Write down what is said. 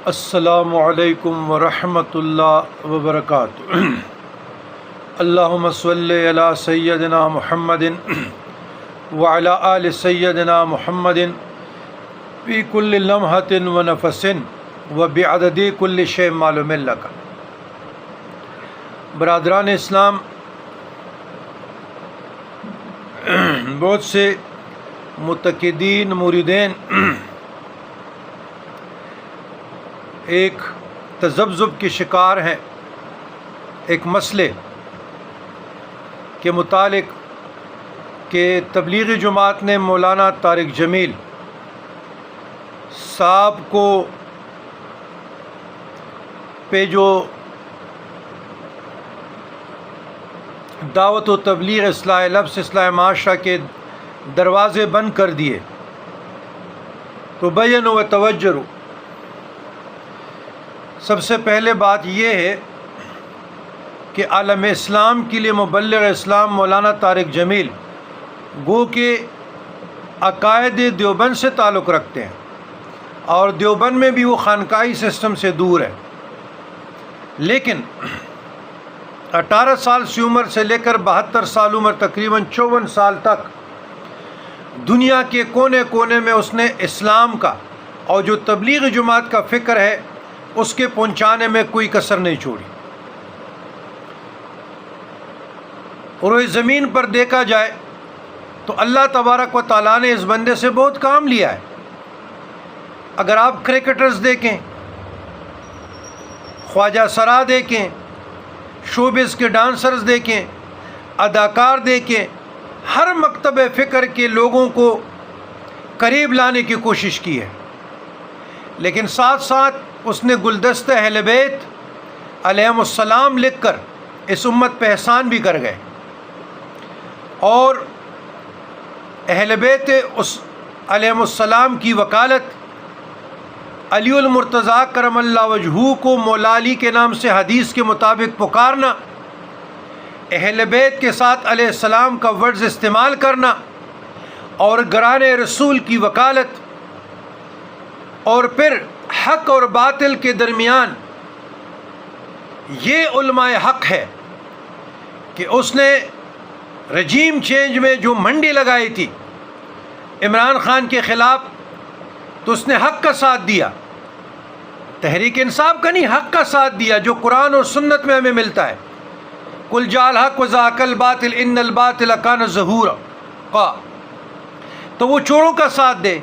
السلام علیکم ورحمۃ اللہ وبرکاتہ۔ اللہم صلی علی سیدنا محمد وعلی آل سیدنا محمد فی کل لمحۃ ونفس وبعدد کل شیء معلوم لک۔ برادران اسلام، بہت سے متقدین مریدین ایک تذبذب کے شکار ہیں ایک مسئلے کے متعلق کہ تبلیغی جماعت نے مولانا طارق جمیل صاحب کو پہ جو دعوت و تبلیغ اصلاح لفظ اصلاح معاشرہ کے دروازے بند کر دیے تو بینوا و توجروا۔ سب سے پہلے بات یہ ہے کہ عالم اسلام کے لیے مبلغ اسلام مولانا طارق جمیل گو کہ عقائد دیوبند سے تعلق رکھتے ہیں، اور دیوبند میں بھی وہ خانقاہی سسٹم سے دور ہے، لیکن 18 سال کی عمر سے لے کر 72 سال عمر تقریباً 54 سال تک دنیا کے کونے کونے میں اس نے اسلام کا اور جو تبلیغ جماعت کا فکر ہے اس کے پہنچانے میں کوئی کسر نہیں چھوڑی۔ اور اس زمین پر دیکھا جائے تو اللہ تبارک و تعالیٰ نے اس بندے سے بہت کام لیا ہے۔ اگر آپ کرکٹرز دیکھیں، خواجہ سرا دیکھیں، شوبز کے ڈانسرز دیکھیں، اداکار دیکھیں، ہر مکتب فکر کے لوگوں کو قریب لانے کی کوشش کی ہے، لیکن ساتھ ساتھ اس نے گلدستہ اہل بیت علیہم السلام لکھ کر اس امت پہ احسان بھی کر گئے، اور اہل بیت اس علیہم السلام کی وکالت علی المرتضیٰ کرم اللہ وجہہ کو مولا علی کے نام سے حدیث کے مطابق پکارنا، اہل بیت کے ساتھ علیہ السلام کا ورڈز استعمال کرنا، اور گران رسول کی وکالت، اور پھر حق اور باطل کے درمیان یہ علماء حق ہے کہ اس نے رجیم چینج میں جو منڈی لگائی تھی عمران خان کے خلاف، تو اس نے حق کا ساتھ دیا، تحریک انصاف کا نہیں، حق کا ساتھ دیا جو قرآن اور سنت میں ہمیں ملتا ہے۔ قل جاء الحق وزهق الباطل ان الباطل کان زہوقا۔ تو وہ چوروں کا ساتھ دے،